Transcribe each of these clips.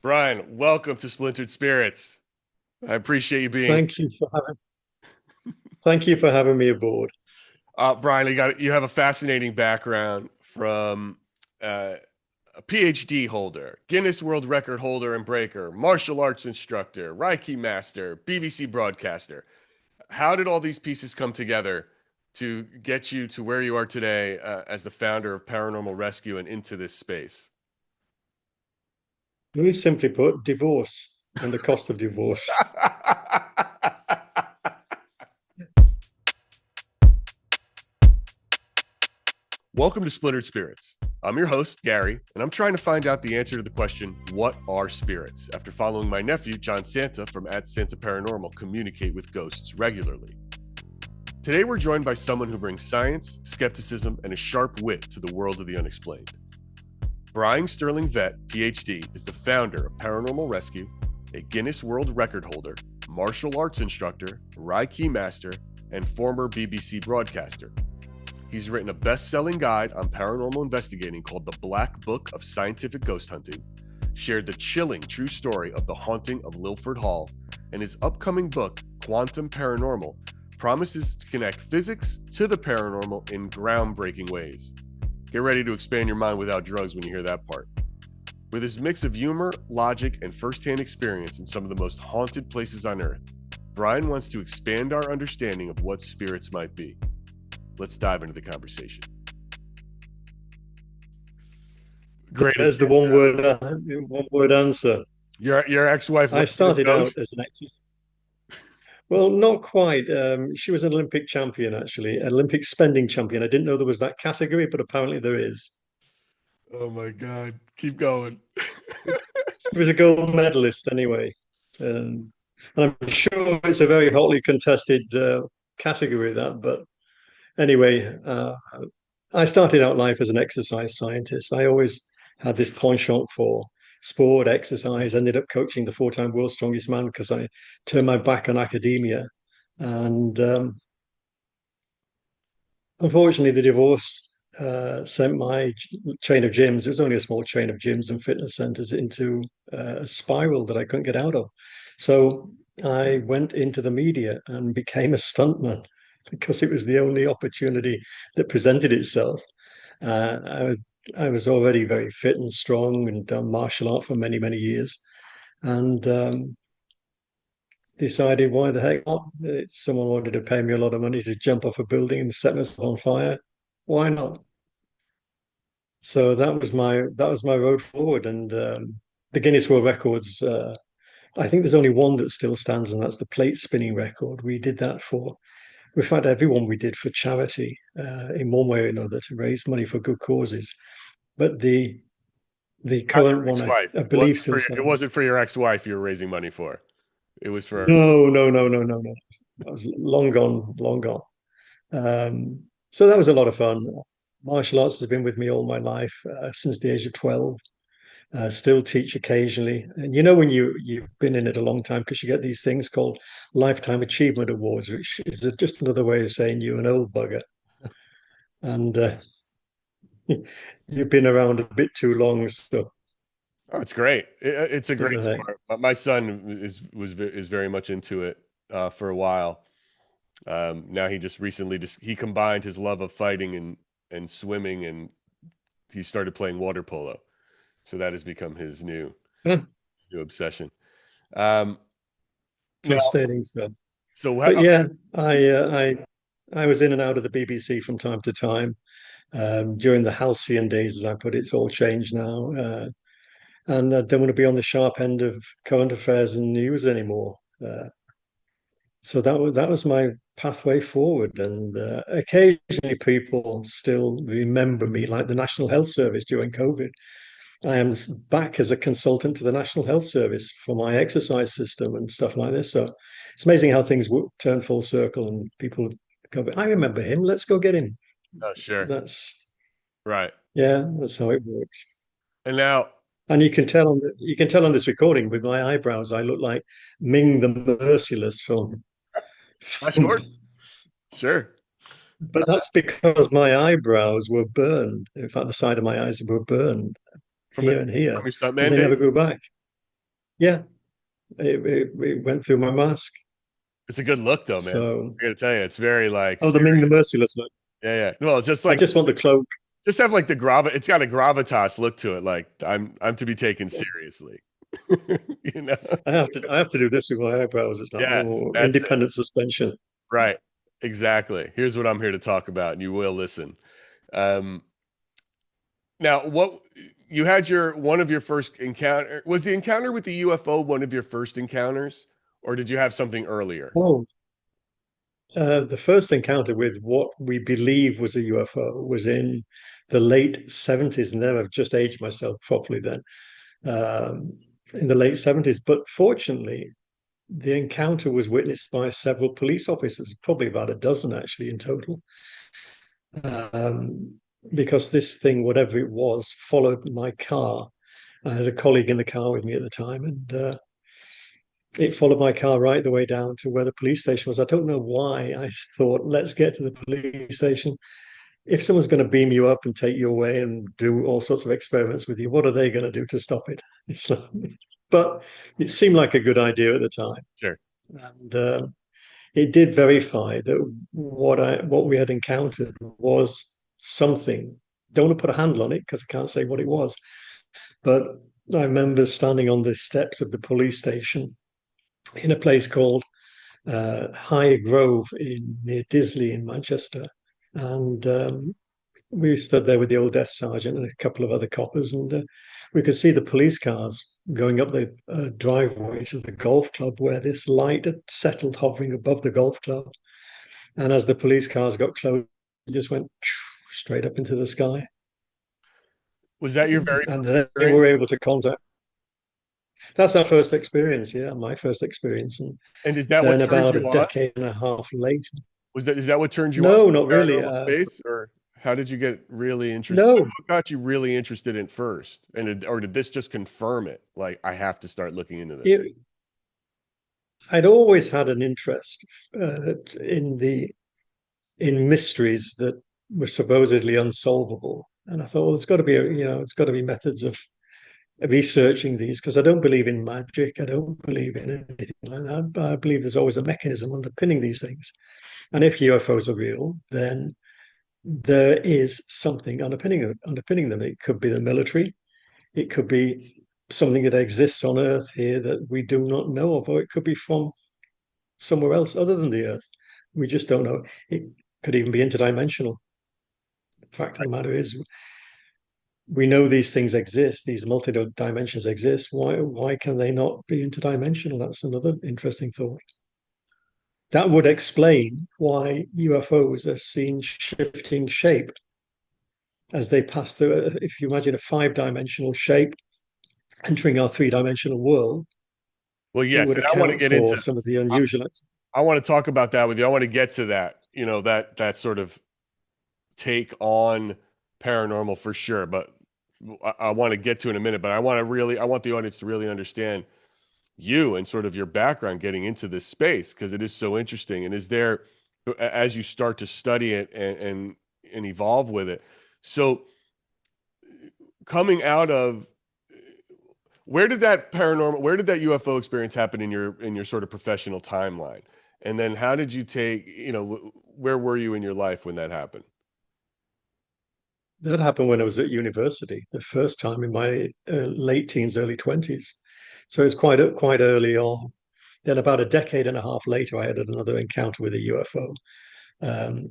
Brian, welcome to Splintered Spirits. I appreciate you being. Thank you for having me aboard. Brian. You have a fascinating background from uh, a PhD holder, Guinness World Record holder and breaker, martial arts instructor, Reiki master, BBC broadcaster. How did all these pieces come together to get you to where you are today as the founder of Paranormal Rescue and into this space? Very simply put, divorce and the cost of divorce. Welcome to Splintered Spirits. I'm your host, Gary, and I'm trying to find out the answer to the question, what are spirits? After following my nephew, John Santa, from @Santa Paranormal, communicate with ghosts regularly. Today, we're joined by someone who brings science, skepticism, and a sharp wit to the world of the unexplained. Brian Sterling-Vete, PhD, is the founder of Paranormal Rescue, a Guinness World Record holder, martial arts instructor, Reiki master, and former BBC broadcaster. He's written a best-selling guide on paranormal investigating called The Black Book of Scientific Ghost Hunting, shared the chilling true story of the haunting of Lilford Hall, and his upcoming book, Quantum Paranormal, promises to connect physics to the paranormal in groundbreaking ways. Get ready to expand your mind without drugs when you hear that part. With his mix of humor, logic, and firsthand experience in some of the most haunted places on Earth, Brian wants to expand our understanding of what spirits might be. Let's dive into the conversation. Great. There's the one word answer. Your ex-wife. I started out as an exercise. Well, not quite. She was an Olympic champion, actually, an Olympic spending champion. I didn't know there was that category, but apparently there is. Oh my God. Keep going. She was a gold medalist anyway. And I'm sure it's a very hotly contested category, that, but anyway, I started out life as an exercise scientist. I always had this penchant for sport, exercise. Ended up coaching the four-time world's strongest man because I turned my back on academia. And unfortunately, the divorce sent my chain of gyms, it was only a small chain of gyms and fitness centers, into a spiral that I couldn't get out of. So I went into the media and became a stuntman because it was the only opportunity that presented itself. I was already very fit and strong and done martial art for many, many years. And decided, why the heck not? Someone wanted to pay me a lot of money to jump off a building and set myself on fire. Why not? So that was my road forward. And the Guinness World Records, I think there's only one that still stands, and that's the plate spinning record. We did that for, in fact, everyone we did for charity in one way or another to raise money for good causes. But the Not current your one, ex-wife. I believe, still It stands. wasn't for your ex-wife you were raising money for. It was for. No, no, no, no, no, no. That was long gone, long gone. So that was a lot of fun. Martial arts has been with me all my life, since the age of 12. Still teach occasionally. And you know when you've been in it a long time, because you get these things called Lifetime Achievement Awards, which is just another way of saying you're an old bugger. And you've been around a bit too long. So Oh, it's great. It's a what great the heck? sport. My son is very much into it for a while. Now he just recently he combined his love of fighting and swimming, and he started playing water polo. So that has become Huh, his new obsession. Um, now, fascinating stuff. so But yeah, I was in and out of the BBC from time to time. During the halcyon days, as I put it, it's all changed now. And I don't want to be on the sharp end of current affairs and news anymore. So that was my pathway forward. And occasionally people still remember me, like the National Health Service during COVID. I am back as a consultant to the National Health Service for my exercise system and stuff like this. So it's amazing how things turn full circle and people go, I remember him. Let's go get him. oh, sure, That's right. Yeah, that's how it works. And now, And you can tell on this recording with my eyebrows, I look like Ming the Merciless from. sure, sure. But that's because my eyebrows were burned. In fact, the side of my eyes were burned From here and here, your and stuntman they never days. grew back. Yeah, it went through my mask. It's a good look though, man. So, I gotta tell you, it's very like oh, the serious. meaning the merciless look. Yeah, yeah. Well, just I like just want the cloak. just have like the it's got a gravitas look to it. Like I'm to be taken seriously. You know? I have to do this with my eyebrows. It's like, Yes, oh, that's it. independent suspension. Right. Exactly. Here's what I'm here to talk about, and you will listen. Um, Now, what you had your one of your first encounter was the encounter with the UFO one of your first encounters, or did you have something earlier? Oh, the first encounter with what we believe was a UFO was in the late 70s, and then I've just aged myself properly then. In the late 70s. But fortunately, the encounter was witnessed by several police officers, probably about a dozen actually in total. Um, because this thing, whatever it was, followed my car. I had a colleague in the car with me at the time, and it followed my car right the way down to where the police station was. I don't know why I thought, let's get to the police station. If someone's going to beam you up and take you away and do all sorts of experiments with you, what are they going to do to stop it? But it seemed like a good idea at the time, Sure. and it did verify that what we had encountered was something. Don't want to put a handle on it because I can't say what it was, but I remember standing on the steps of the police station in a place called High Grove near Disley in Manchester, and we stood there with the old desk sergeant and a couple of other coppers, and we could see the police cars going up the driveway to the golf club where this light had settled, hovering above the golf club. And as the police cars got close, it just went straight up into the sky. Was that your very And first they experience? were able to contact. That's our first experience, yeah, my first experience. And And is that what then turned about a you on? decade and a half later, Was that is that what turned you on to no, not the really. paranormal space, or how did you get really interested? No, What got you really interested in first, or did this just confirm it? Like I have to start looking into this. it, I'd always had an interest in the in mysteries that were supposedly unsolvable. And I thought, well, there's got to be, it's got to be methods of researching these because I don't believe in magic. I don't believe in anything like that. But I believe there's always a mechanism underpinning these things. And if UFOs are real, then there is something underpinning them. It could be the military. It could be something that exists on Earth here that we do not know of, or it could be from somewhere else other than the Earth. We just don't know. It could even be interdimensional. The fact of the matter is, we know these things exist, these multi-dimensions exist. Why can they not be interdimensional? That's another interesting thought. That would explain why UFOs are seen shifting shape as they pass through. If you imagine a five-dimensional shape entering our three-dimensional world, Well, it yes, would and I want to account get for into. some of the I, unusual. I want to talk about that with you. I want to get to that. That sort of take on paranormal for sure, but I want to get to in a minute. But I want the audience to really understand you and sort of your background getting into this space because it is so interesting. And is there, as you start to study it and evolve with it, so coming out of where did that UFO experience happen in your sort of professional timeline? And then how did you take, where were you in your life when that happened? That happened when I was at university, the first time in my late teens, early 20s. So it's quite early on. Then about a decade and a half later, I had another encounter with a UFO.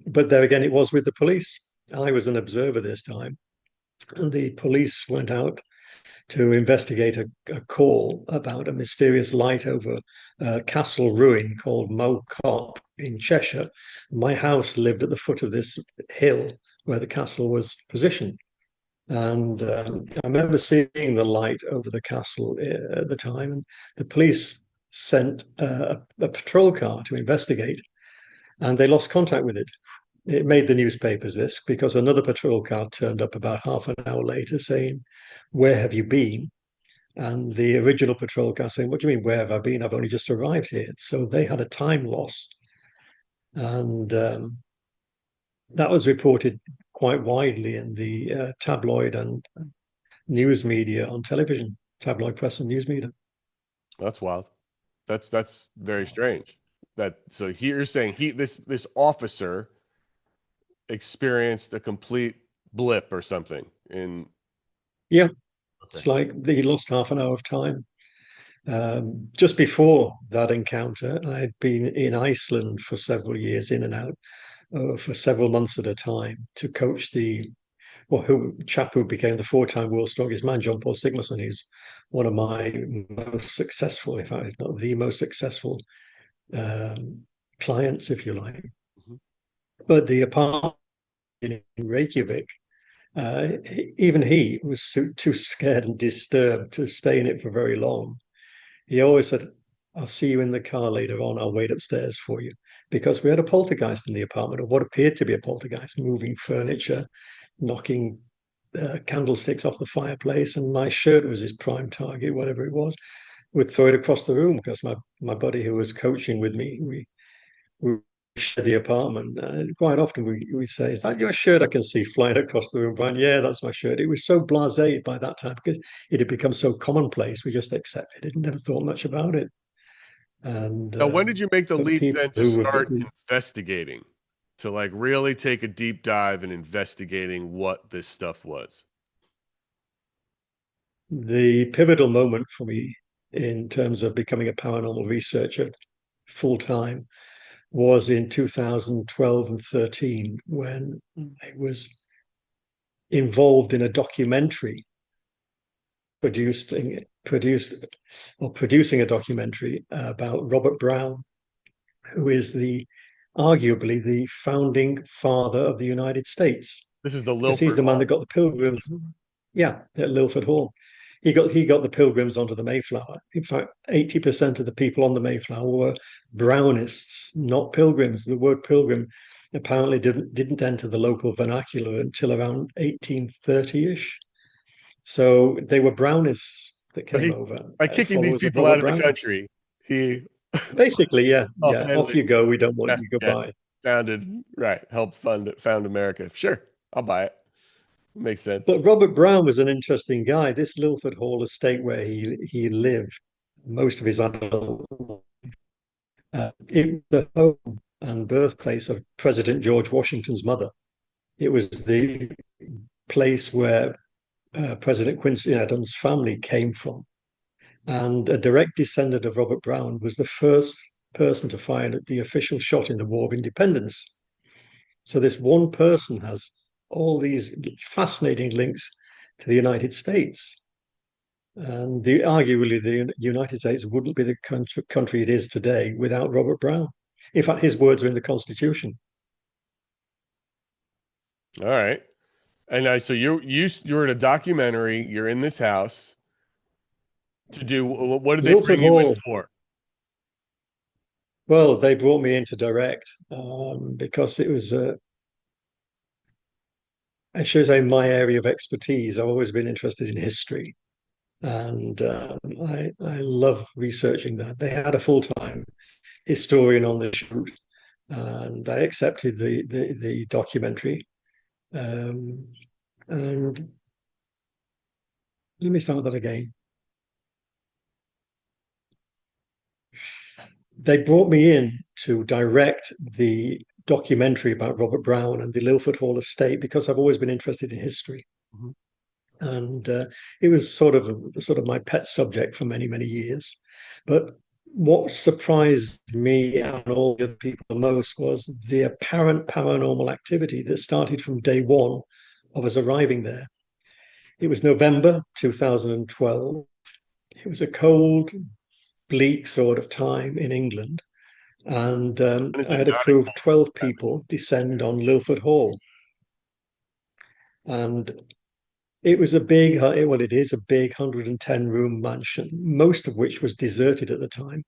But there again, it was with the police. I was an observer this time, and the police went out to investigate a call about a mysterious light over a castle ruin called Mow Cop in Cheshire. My house lived at the foot of this hill where the castle was positioned. And I remember seeing the light over the castle at the time, and the police sent a patrol car to investigate, and they lost contact with it. It made the newspapers this because another patrol car turned up about half an hour later saying, "Where have you been?" And the original patrol car saying, "What do you mean, where have I been? I've only just arrived here." So they had a time loss. And that was reported quite widely in the tabloid and news media on television, tabloid press and news media. That's wild. That's very strange. That so you're saying this officer experienced a complete blip or something in Yeah, okay. it's like he lost half an hour of time. Just before that encounter, I'd been in Iceland for several years, in and out, for several months at a time, to coach the chap who became the four-time world's strongest man, John Paul Sigmarsson. He's one of my most successful, if not the most successful um, clients, if you like. Mhm. But the apartment in Reykjavik, even he was too scared and disturbed to stay in it for very long. He always said, I'll see you in the car later on. I'll wait upstairs for you. Because we had a poltergeist in the apartment, or what appeared to be a poltergeist, moving furniture, knocking candlesticks off the fireplace. And my shirt was his prime target, whatever it was. Would throw it across the room because my buddy who was coaching with me, we shared the apartment. Quite often we say, "Is that your shirt I can see flying across the room, Brian?" Yeah, that's my shirt. It was so blasé by that time because it had become so commonplace. We just accepted it and never thought much about it. And Now, when did you make the but leap people then to who start investigating, to like really take a deep dive in investigating what this stuff was? the pivotal moment for me in terms of becoming a paranormal researcher full time was in 2012 and 13 when I was involved in a documentary produced or producing a documentary about Robert Brown, who is the arguably the founding father of the United States, This is the because he's Lilford the man that Hall. got the pilgrims. Yeah, at Lilford Hall. He got the pilgrims onto the Mayflower. In fact, 80% of the people on the Mayflower were Brownists, not pilgrims. The word pilgrim apparently didn't enter the local vernacular until around 1830-ish. So they were Brownists that So came he, over, by kicking these followers of people out Robert of the Brown. country, he Basically, yeah, yeah. Off offhandedly, you go. We don't want you. yeah, Goodbye. founded, right, helped found America. Sure, I'll buy it. Makes sense. But Robert Brown was an interesting guy. This Lilford Hall estate where he lived most of his adult life, it was the home and birthplace of President George Washington's mother. It was the place where President Quincy Adams' family came from. And a direct descendant of Robert Brown was the first person to fire the official shot in the War of Independence. So this one person has all these fascinating links to the United States. And arguably, the United States wouldn't be the country it is today without Robert Brown. In fact, his words are in the Constitution. All right. And so you're in a documentary. You're in this house to do what did they Lilford bring you in Hall, for? well, they brought me in to direct because it was, I should say, my area of expertise. I've always been interested in history, and I love researching that. They had a full-time historian on the shoot, and I accepted the documentary. Um, and let me start that again. They brought me in to direct the documentary about Robert Brown and the Lilford Hall estate because I've always been interested in history, Mhm. and it was sort of my pet subject for many years. But what surprised me and all the other people the most was the apparent paranormal activity that started from day one of us arriving there. It was November 2012. It was a cold, bleak sort of time in England. And When is I it had a not crew of a 12 people descend on Lilford Hall. And it was a big, well, it is a big 110 room mansion, most of which was deserted at the time.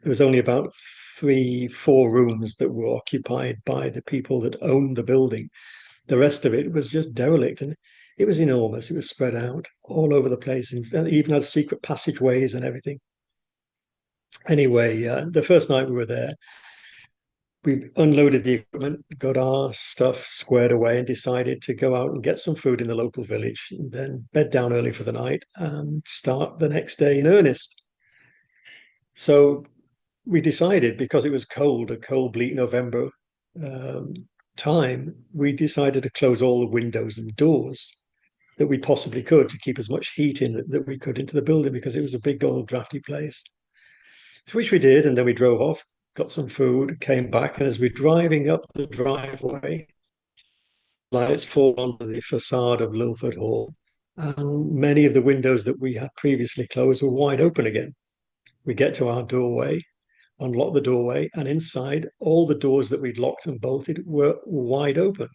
There was only about 4 rooms that were occupied by the people that owned the building. The rest of it was just derelict, and it was enormous. It was spread out all over the place, and it even had secret passageways and everything. Anyway, the first night we were there, we unloaded the equipment, got our stuff squared away, and decided to go out and get some food in the local village, and then bed down early for the night and start the next day in earnest. So we decided, because it was cold, a cold, bleak November um, time, we decided to close all the windows and doors that we possibly could to keep as much heat in that we could into the building, because it was a big, old, drafty place. So which we did, and then we drove off, got some food, came back, and as we're driving up the driveway, lights fall onto the facade of Lilford Hall, and many of the windows that we had previously closed were wide open again. We get to our doorway, unlock the doorway, and inside, all the doors that we'd locked and bolted were wide open.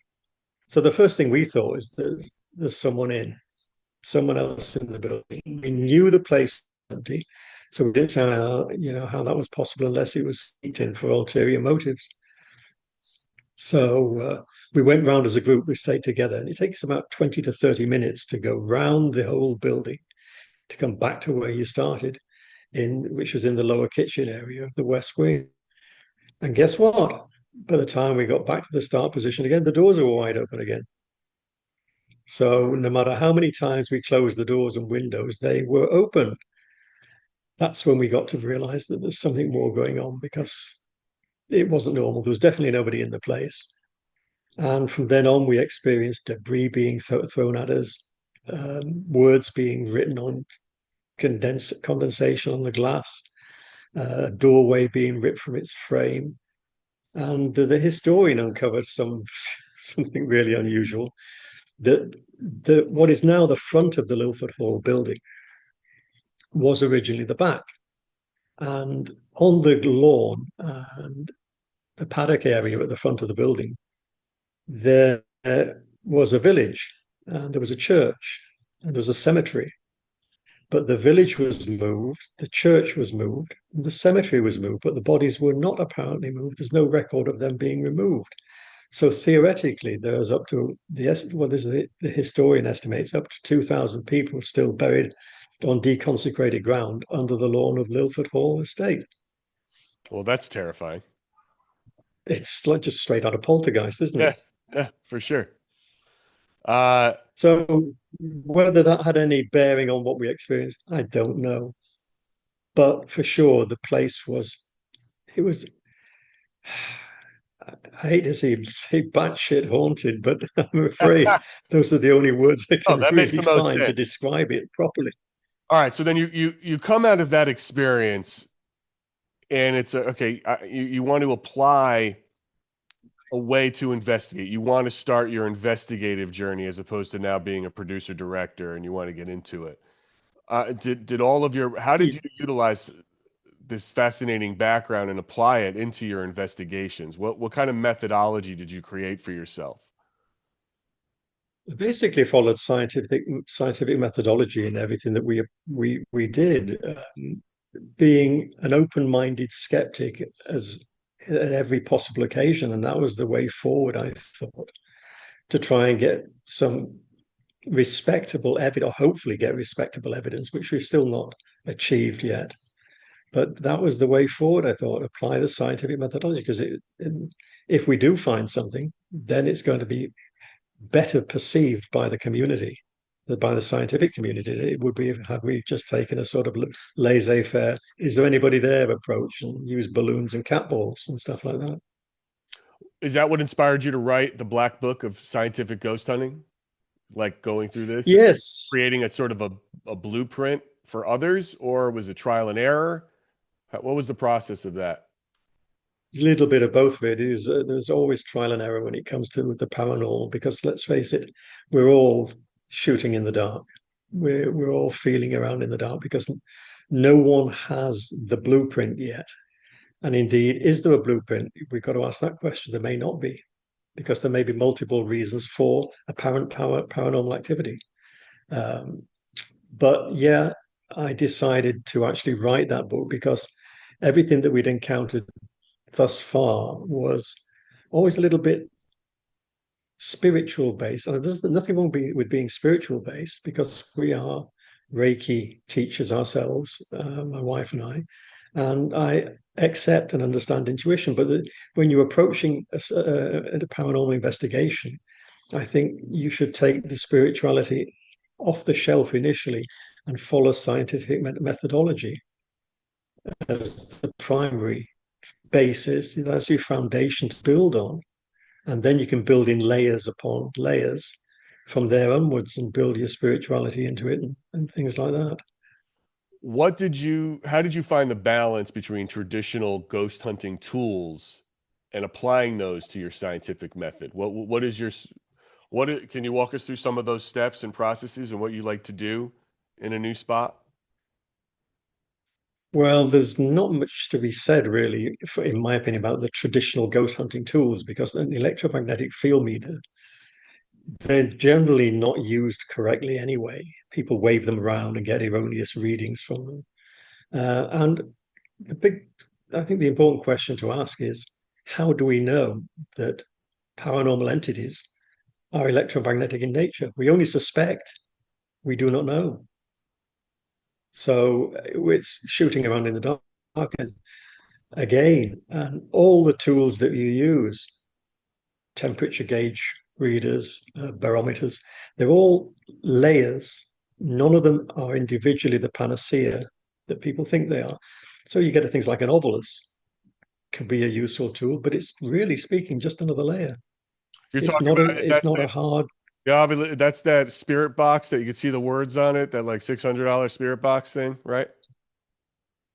So the first thing we thought is that there's someone else in the building. We knew the place was empty, so we didn't say how that was possible unless it was sneaked in for ulterior motives. So we went round as a group. We stayed together, and it takes about 20 to 30 minutes to go round the whole building to come back to where you started, which was in the lower kitchen area of the west wing. And guess what? By the time we got back to the start position again, the doors were wide open again. So no matter how many times we closed the doors and windows, they were open. That's when we got to realize that there's something more going on, because it wasn't normal. There was definitely nobody in the place. And from then on, we experienced debris being thrown at us, words being written on condensation on the glass, a doorway being ripped from its frame. And the historian uncovered something really unusual, that what is now the front of the Lilford Hall building was originally the back. And on the lawn and the paddock area at the front of the building, there was a village, and there was a church, and there was a cemetery. But the village was moved, the church was moved, the cemetery was moved, but the bodies were not apparently moved. There's no record of them being removed. So theoretically, there's up to the historian estimates up to 2,000 people still buried on deconsecrated ground under the lawn of Lilford Hall Estate. Well, that's terrifying. It's like just straight out of Poltergeist, isn't it? Yes. Yeah, for sure. So whether that had any bearing on what we experienced, I don't know. But for sure, the place it was, I hate to say batshit haunted, but I'm afraid those are the only words I Oh, can that makes really the most find to sense. describe it properly. All right, so then you come out of that experience, and it's okay. You want to apply a way to investigate. You want to start your investigative journey as opposed to now being a producer director, and you want to get into it. Did all of your How did you utilize this fascinating background and apply it into your investigations? What kind of methodology did you create for yourself? Basically followed scientific methodology in everything that we did. Being an open-minded skeptic as at every possible occasion, and that was the way forward, I thought, to try and get some respectable evidence, or hopefully get respectable evidence, which we've still not achieved yet. But that was the way forward, I thought. Apply the scientific methodology, because if we do find something, then it's going to be better perceived by the community, by the scientific community. It would be had we just taken a sort of laissez-faire, is there anybody there approach, and use balloons and cat balls and stuff like that. Is that what inspired you to write the Black Book of Scientific Ghost Hunting? Like going through this and Yes, creating a sort of a blueprint for others, or was it trial and error? What was the process of that? a little bit of both of it is. There's always trial and error when it comes to the paranormal, because let's face it, we're all shooting in the dark. We're all feeling around in the dark, because no one has the blueprint yet. And indeed, is there a blueprint? We've got to ask that question. There may not be, because there may be multiple reasons for apparent paranormal activity. But yeah, I decided to actually write that book, because everything that we'd encountered thus far was always a little bit spiritual based. And there's nothing wrong with being spiritual based, because we are Reiki teachers ourselves, my wife and I, and I accept and understand intuition. But when you're approaching a paranormal investigation, I think you should take the spirituality off the shelf initially and follow scientific methodology. as the primary basis. That's your foundation to build on. And then you can build in layers upon layers from there onwards and build your spirituality into it and things like that. How did you find the balance between traditional ghost hunting tools and applying those to your scientific method? Can you walk us through some of those steps and processes and what you like to do in a new spot? Well, there's not much to be said, really, in my opinion, about the traditional ghost hunting tools because an electromagnetic field meter, they're generally not used correctly anyway. People wave them around and get erroneous readings from them. And the big, I think the important question to ask is, how do we know that paranormal entities are electromagnetic in nature? We only suspect, we do not know. So it's shooting around in the dark. And again, and all the tools that you use, temperature gauge readers, barometers, they're all layers. None of them are individually the panacea that people think they are. So you get to things like an ovilus can be a useful tool, but it's really speaking just another layer. You're It's talking not about it's not a hard. yeah, that's that spirit box that you can see the words on it, that like $600 spirit box thing, right?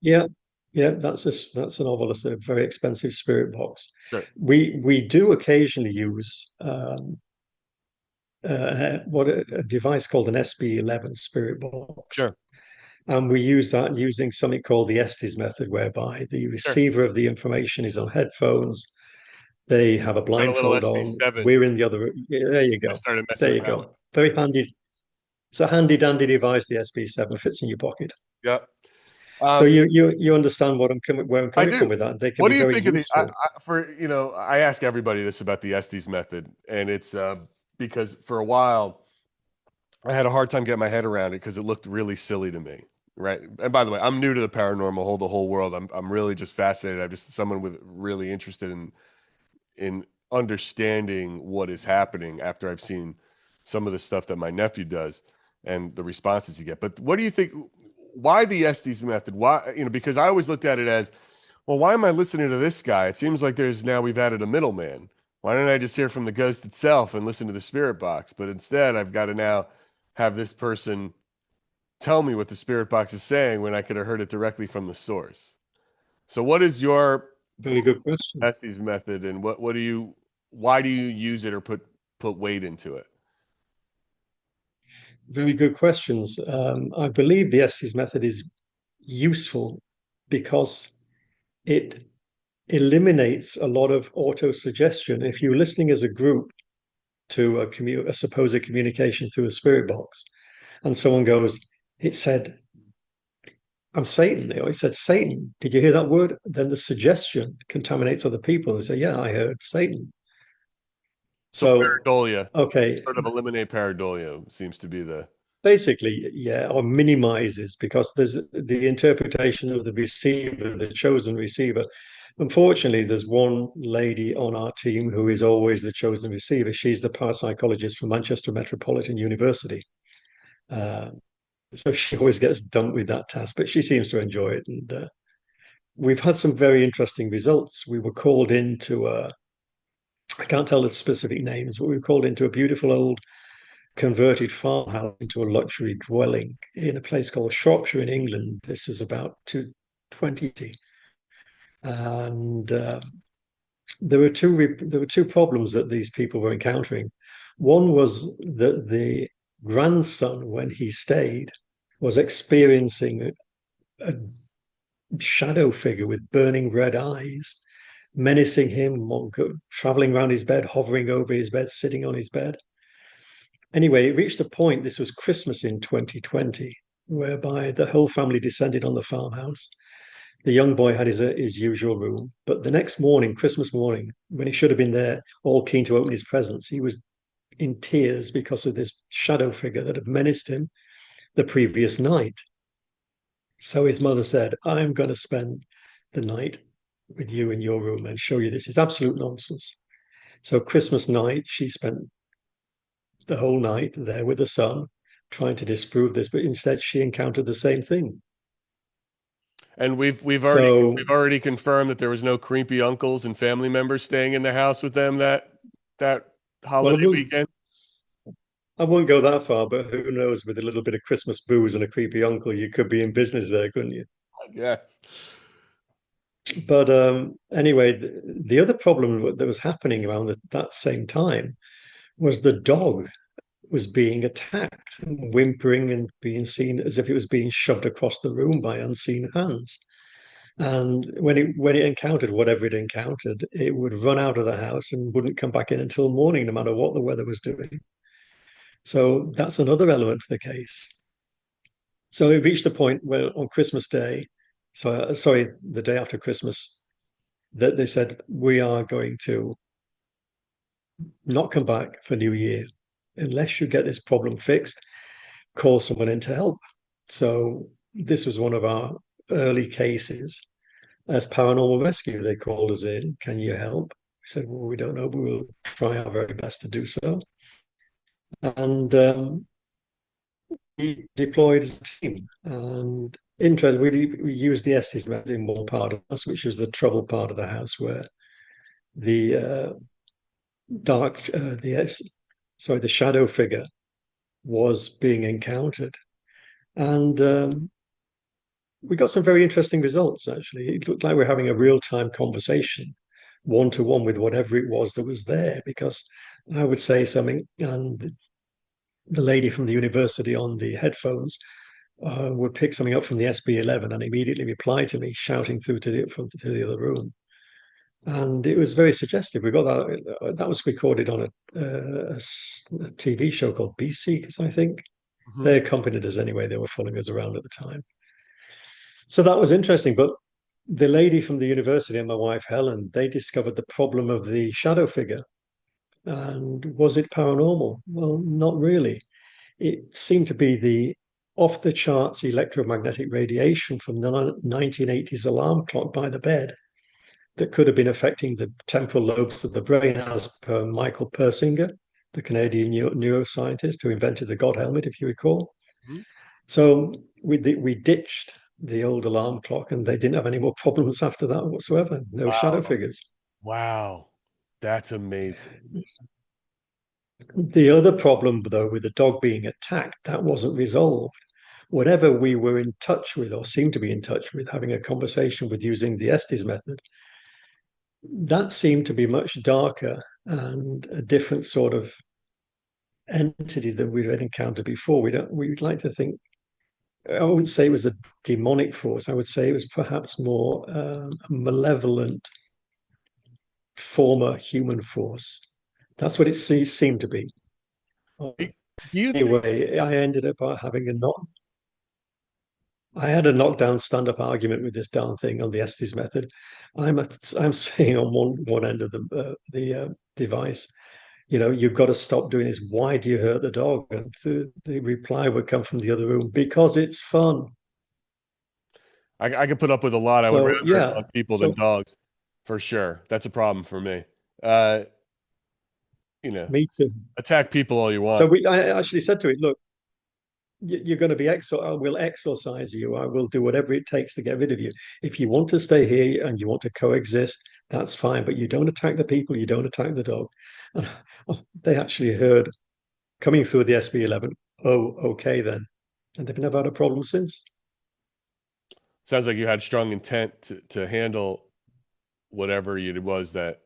Yeah, yeah, that's an ovilus, a very expensive spirit box. Sure. We do occasionally use what a device called an SB11 spirit box. Sure. And we use that using something called the Estes method, whereby the Sure. receiver of the information is on headphones. They have a Got a little blindfold on. SB7. We're in the other. Yeah, there you I go. started messing There you around with. go. Very handy. It's a handy dandy device. The SB7 fits in your pocket. Yeah. So Um, you understand where I'm I coming from do. with that. They can What be do you very think of useful. I ask everybody this about the Estes method, and it's because for a while I had a hard time getting my head around it because it looked really silly to me. Right. And by the way, I'm new to the paranormal, the whole world. I'm really just fascinated. I'm just someone with really interested in understanding what is happening after I've seen some of the stuff that my nephew does and the responses you get. But what do you think? Why the Estes method? Why, because I always looked at it as, well, why am I listening to this guy? It seems like we've added a middleman. Why don't I just hear from the ghost itself and listen to the spirit box? But instead, I've got to now have this person tell me what the spirit box is saying when I could have heard it directly from the source. So what is your Very good question. Estes method, and why do you use it or put weight into it? Very good questions. I believe the Estes method is useful because it eliminates a lot of auto suggestion. If you're listening as a group to a supposed communication through a spirit box, and someone goes, "It said, I'm Satan," or "It said Satan. Did you hear that word?" Then the suggestion contaminates other people. They say, "Yeah, I heard Satan." So So, pareidolia, okay, sort of eliminate pareidolia seems to be the basically, yeah, or minimizes because there's the interpretation of the receiver, the chosen receiver. Unfortunately, there's one lady on our team who is always the chosen receiver. She's the parapsychologist from Manchester Metropolitan University. Uh, so she always gets dumped with that task, but she seems to enjoy it. And we've had some very interesting results. We were called into I can't tell the specific names, but we were called into a beautiful old converted farmhouse into a luxury dwelling in a place called Shropshire in England. This was about 2020, and there were two problems that these people were encountering. One was that the grandson, when he stayed, was experiencing a shadow figure with burning red eyes, menacing him, traveling around his bed, hovering over his bed, sitting on his bed. Anyway, it reached a point, this was Christmas in 2020, whereby the whole family descended on the farmhouse. The young boy had his usual room, but the next morning, Christmas morning, when he should have been there, all keen to open his presents, he was in tears because of this shadow figure that had menaced him the previous night. So his mother said, "I'm going to spend the night with you in your room and show you this is absolute nonsense." So Christmas night, she spent the whole night there with the son, trying to disprove this, but instead she encountered the same thing. And we've already So, we've already confirmed that there was no creepy uncles and family members staying in the house with them that well, holiday weekend. I won't go that far, but who knows? With a little bit of Christmas booze and a creepy uncle, you could be in business there, couldn't you? Yes. But anyway, the other problem that was happening around that same time was the dog was being attacked and whimpering and being seen as if it was being shoved across the room by unseen hands. And when it encountered whatever it encountered, it would run out of the house and wouldn't come back in until morning, no matter what the weather was doing. So that's another element to the case. So it reached a point where on Christmas Day, so sorry, the day after Christmas, that they said we are going to not come back for New Year unless you get this problem fixed. Call someone in to help. So this was one of our early cases. As Paranormal Rescue, they called us in. Can you help? We said, well, we don't know, but we'll try our very best to do so. And we deployed as a team. And interest, we used the Estes method in one part of us, which was the trouble part of the house, where the dark, the shadow figure was being encountered. And we got some very interesting results, actually. It looked like we're having a real time conversation, one to one with whatever it was that was there, because I would say something, and the lady from the university on the headphones would pick something up from the SB11 and immediately reply to me, shouting through to the other room. And it was very suggestive. We got that. That was recorded on a TV show called Beast Seekers, I think. Mhm. They accompanied us anyway. They were following us around at the time. So that was interesting. But the lady from the university and my wife Helen, they discovered the problem of the shadow figure. And was it paranormal? Well, not really. It seemed to be the off the charts electromagnetic radiation from the 1980s alarm clock by the bed that could have been affecting the temporal lobes of the brain, as per Michael Persinger, the Canadian neuroscientist who invented the God helmet, if you recall. Mhm. So we ditched the old alarm clock, and they didn't have any more problems after that whatsoever. No shadow Wow. figures. Wow. That's amazing. The other problem, though, with the dog being attacked, that wasn't resolved. Whatever we were in touch with, or seemed to be in touch with, having a conversation with using the Estes method, that seemed to be much darker and a different sort of entity that we'd encountered before. We'd like to think, I wouldn't say it was a demonic force. I would say it was perhaps more a malevolent former human force. That's what it seemed to be. Do you think Anyway, I ended up having a knock. I had a knockdown stand-up argument with this darn thing on the Estes method. I'm saying on one end of the device, you've got to stop doing this. Why do you hurt the dog? And the reply would come from the other room, because it's fun. I could put up with a lot? I would So rather yeah, on people than so dogs, for sure. That's a problem for me. Uh, you know, me too. attack people all you So want. I actually said to it, look, you're going to be I will exorcise you. I will do whatever it takes to get rid of you. If you want to stay here and you want to coexist, that's fine. But you don't attack the people. You don't attack the dog. And they actually heard coming through the SB11. Oh, okay then, and they've never had a problem since. Sounds like you had strong intent to handle whatever it was that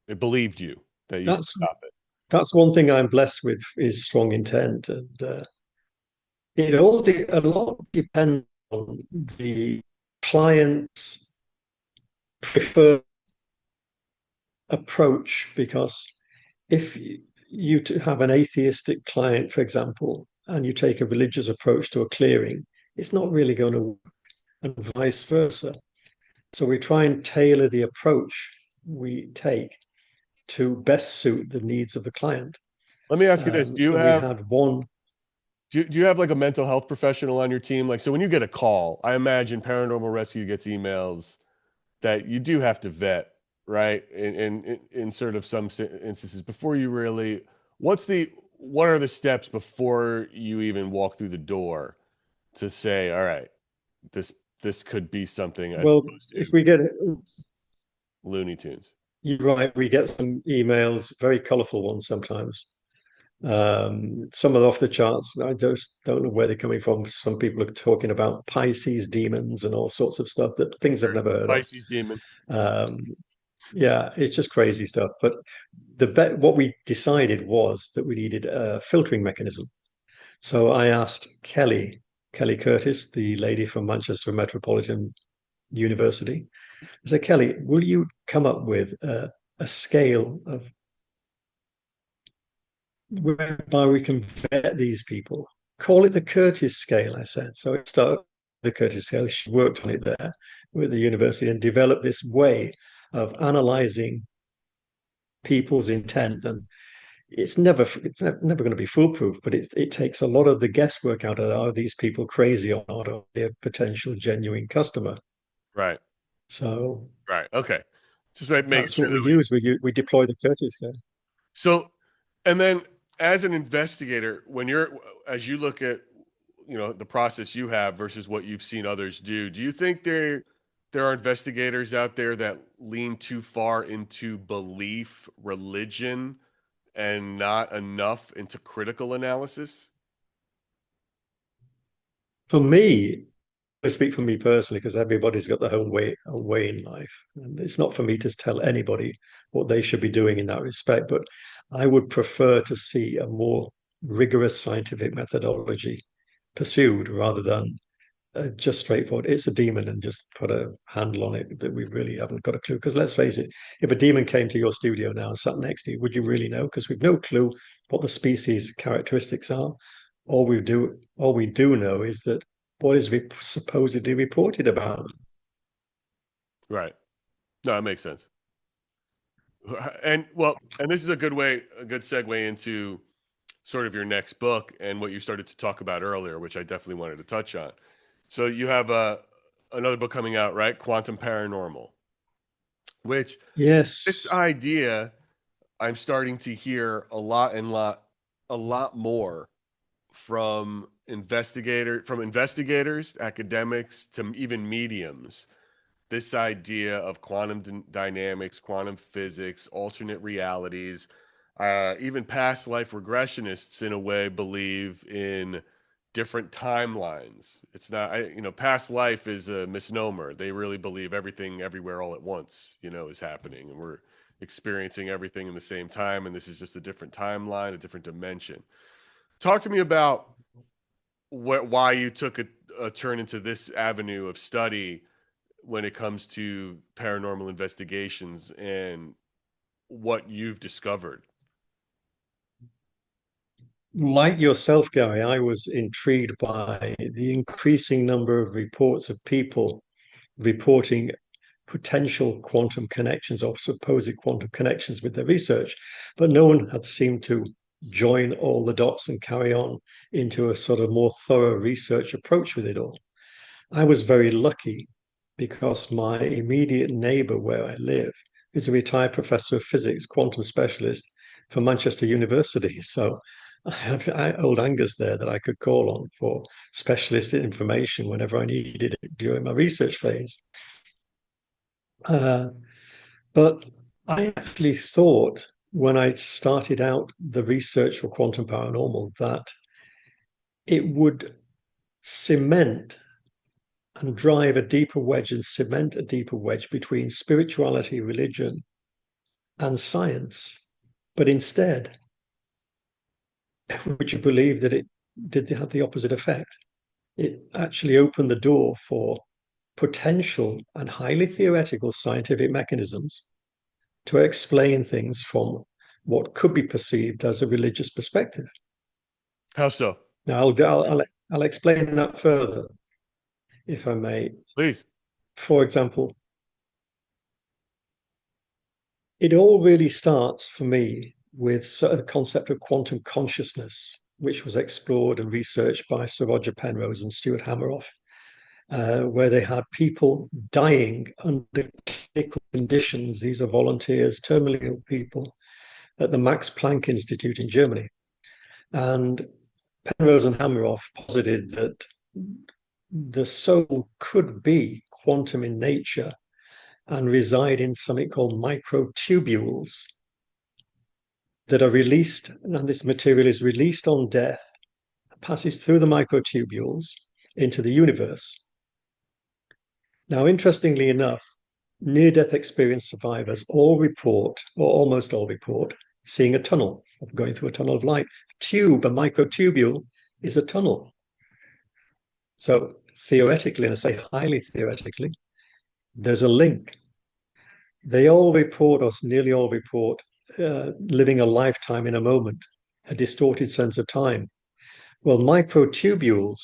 it believed you that you could That's stop it. that's one thing I'm blessed with, is strong intent, and a lot depends on the client's preferred approach, because if you have an atheistic client, for example, and you take a religious approach to a clearing, it's not really going to work, and vice versa. So we try and tailor the approach we take to best suit the needs of the client. Let me ask you this: Do you We have had one. do you have like a mental health professional on your team? Like, so when you get a call, I imagine Paranormal Rescue gets emails that you do have to vet, right? In sort of some instances before you really, what are the steps before you even walk through the door to say, all right, this this could be something as Well, opposed if to we get it, Looney Tunes. you're right, we get some emails, very colorful ones sometimes. Some are off the charts. I just don't know where they're coming from. Some people are talking about Pisces demons and all sorts of stuff, that things I've Sure. never heard of. Pisces demon. Um, yeah, it's just crazy stuff. But what we decided was that we needed a filtering mechanism. So I asked Kelly Curtis, the lady from Manchester Metropolitan University. I said, Kelly, will you come up with a scale of whereby we can vet these people? Call it the Curtis scale, I said. So it started the Curtis scale. She worked on it there with the university and developed this way of analyzing people's intent. And it's never going to be foolproof, but it takes a lot of the guesswork out of, are these people crazy or not, or they're a potential genuine customer. Right. So Right. Okay. Just making that's sure what we that we. use. We deploy the Curtis scale. So, and then as an investigator, when you're, as you look at, the process you have versus what you've seen others do you think there are investigators out there that lean too far into belief, religion, and not enough into critical analysis? For me, I speak for me personally because everybody's got their own way in life, and it's not for me to tell anybody what they should be doing in that respect. But I would prefer to see a more rigorous scientific methodology pursued rather than just straightforward. It's a demon and just put a handle on it that we really haven't got a clue. Because let's face it, if a demon came to your studio now and sat next to you, would you really know? Because we've no clue what the species characteristics are. All we do know is that what is supposedly reported about them. Right. No, that makes sense. And well, and this is a good segue into sort of your next book and what you started to talk about earlier, which I definitely wanted to touch on. So you have another book coming out, right? Quantum Paranormal, which this Yes, idea I'm starting to hear a lot more from investigators, academics, to even mediums. This idea of quantum dynamics, quantum physics, alternate realities, even past life regressionists, in a way, believe in different timelines. It's not, past life is a misnomer. They really believe everything, everywhere, all at once, is happening, and we're experiencing everything in the same time. And this is just a different timeline, a different dimension. Talk to me about why you took a turn into this avenue of study when it comes to paranormal investigations and what you've discovered. like yourself, Gary, I was intrigued by the increasing number of reports of people reporting potential quantum connections or supposed quantum connections with their research, but no one had seemed to join all the dots and carry on into a sort of more thorough research approach with it all. I was very lucky because my immediate neighbor where I live is a retired professor of physics, quantum specialist for Manchester University. So I had old Angus there that I could call on for specialist information whenever I needed it during my research phase. Uh, but I actually thought when I started out the research for quantum paranormal that it would cement and drive a deeper wedge and cement a deeper wedge between spirituality, religion, and science. But instead, would you believe that it did have the opposite effect? It actually opened the door for potential and highly theoretical scientific mechanisms to explain things from what could be perceived as a religious perspective. How so? Now, I'll explain that further, if I may. Please. For example, it all really starts for me with a concept of quantum consciousness, which was explored and researched by Sir Roger Penrose and Stuart Hameroff, where they had people dying under clinical conditions. These are volunteers, terminally ill people, at the Max Planck Institute in Germany. And Penrose and Hameroff posited that the soul could be quantum in nature and reside in something called microtubules that are released, and this material is released on death, passes through the microtubules into the universe. Now, interestingly enough, near-death experience survivors all report, or almost all report, seeing a tunnel, going through a tunnel of light. Tube, a microtubule, is a tunnel. So theoretically, and I say highly theoretically, there's a link. They all report, or nearly all report, living a lifetime in a moment, a distorted sense of time. Well, microtubules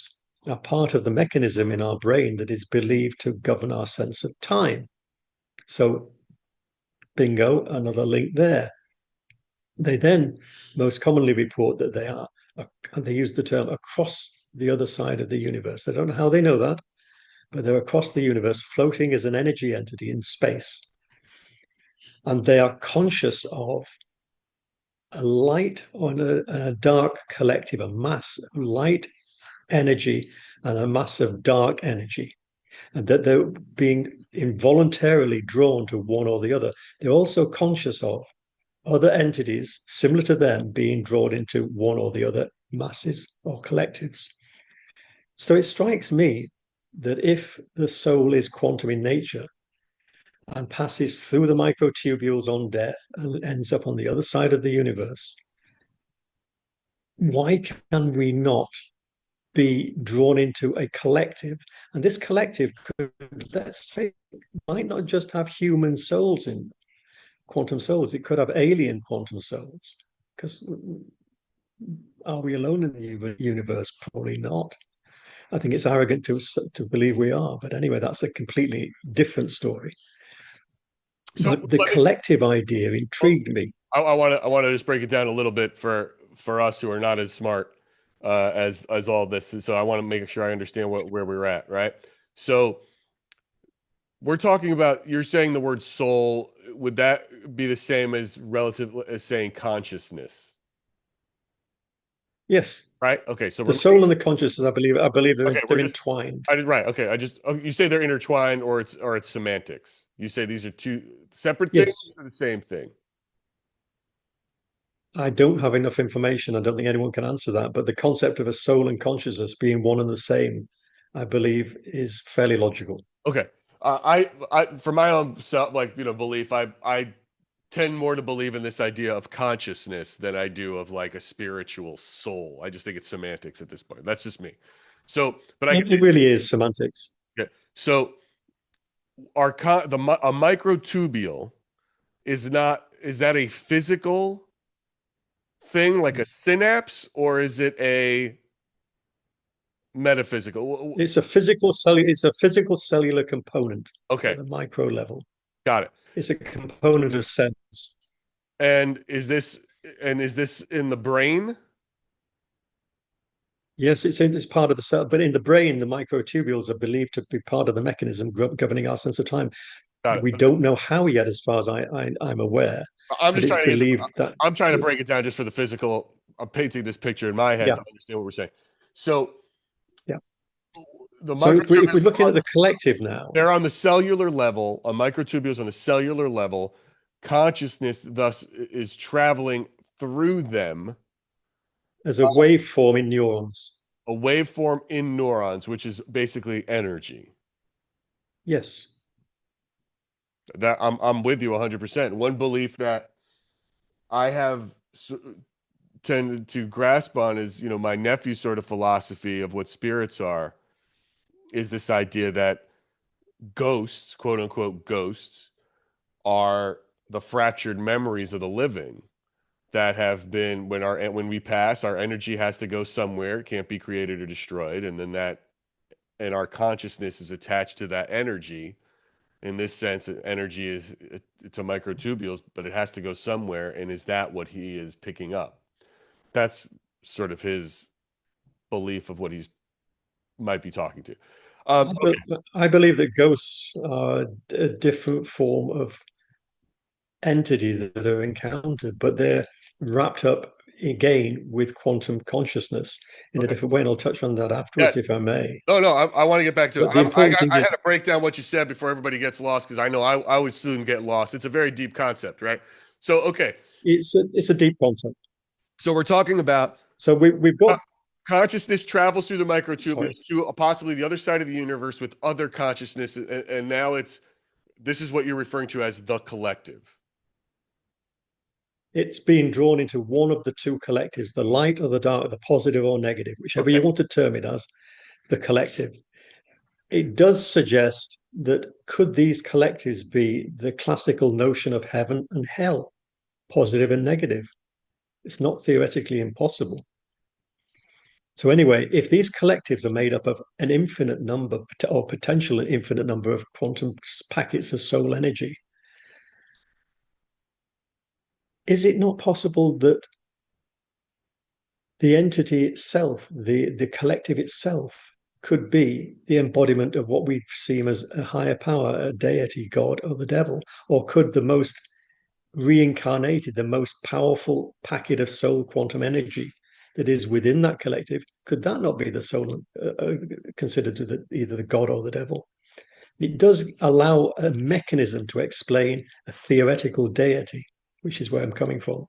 are part of the mechanism in our brain that is believed to govern our sense of time. So, bingo, another link there. They then most commonly report that they are, and they use the term across the other side of the universe. I don't know how they know that, but they're across the universe, floating as an energy entity in space. And they are conscious of a light on a dark collective, a mass of light energy and a mass of dark energy, and that they're being involuntarily drawn to one or the other. They're also conscious of other entities similar to them being drawn into one or the other masses or collectives. So it strikes me that if the soul is quantum in nature and passes through the microtubules on death and ends up on the other side of the universe, why can we not be drawn into a collective? And this collective could, let's say, might not just have human souls in quantum souls, it could have alien quantum souls. Because are we alone in the universe? Probably not. I think it's arrogant to believe we are. But anyway, that's a completely different story. So But the let me. collective idea intrigued me. I want to just break it down a little bit for us who are not as smart as all this. So I want to make sure I understand where we're at, right? So we're talking about, you're saying the word soul. Would that be the same as relative as saying consciousness, Yes, right? Okay, so the we're soul and the consciousness, I believe okay. they're entwined. I did right. Okay, you say they're intertwined, or it's semantics. You say these are two separate things Yes, or the same thing. I don't have enough information. I don't think anyone can answer that. But the concept of a soul and consciousness being one and the same, I believe, is fairly logical. Okay. For my own self, belief, I tend more to believe in this idea of consciousness than I do of like a spiritual soul. I just think it's semantics at this point. That's just me. So, but I can see. It really is semantics. Okay. So, a microtubule is that a physical thing like a synapse, or is it a metaphysical? It's a physical cellular component at Okay, the micro level. got it. It's a component of sense. And is this in the brain? Yes, it's part of the cell, but in the brain, the microtubules are believed to be part of the mechanism governing our sense of time. Got We it. don't know how yet, as far as I'm aware, I'm but just it's trying to get believed that I'm trying to it, break it down just for the physical. I'm painting this picture in my head yeah, to understand what we're saying. So yeah. the So if microtubules we're looking are at the collective now, they're on the cellular level. A microtubule is on the cellular level. Consciousness thus is traveling through them, as a waveform in neurons, a waveform in neurons, which is basically energy. yes, That I'm with you 100%. One belief that I have tended to grasp on is, my nephew's sort of philosophy of what spirits are is this idea that ghosts, quote unquote ghosts, are the fractured memories of the living that have been when we pass, our energy has to go somewhere, it can't be created or destroyed, and then that and our consciousness is attached to that energy. In this sense, energy is it's a microtubules, but it has to go somewhere, and is that what he is picking up? That's sort of his belief of what he's might be talking to. Okay, I believe that ghosts are a different form of entity that are encountered, but they're wrapped up again with quantum consciousness in a Okay. different way. And I'll touch on that afterwards, Yes. if I may. No, no, I want to get back to it. But the important thing I had is to break down what you said before everybody gets lost because I know I would soon get lost. It's a very deep concept, right? So, okay. it's a deep concept. So we're talking about So we've got, consciousness travels through the microtubule sorry, to possibly the other side of the universe with other consciousness. And now this is what you're referring to as the collective. it's being drawn into one of the two collectives, the light or the dark, the positive or negative, whichever Okay. you want to term it as, the collective. It does suggest that could these collectives be the classical notion of heaven and hell, positive and negative? It's not theoretically impossible. So anyway, if these collectives are made up of an infinite number or potential infinite number of quantum packets of soul energy, is it not possible that the entity itself, the collective itself, could be the embodiment of what we see as a higher power, a deity, God, or the devil? Or could the most reincarnated, the most powerful packet of soul quantum energy that is within that collective, could that not be the soul considered either the God or the devil? It does allow a mechanism to explain a theoretical deity, which is where I'm coming from.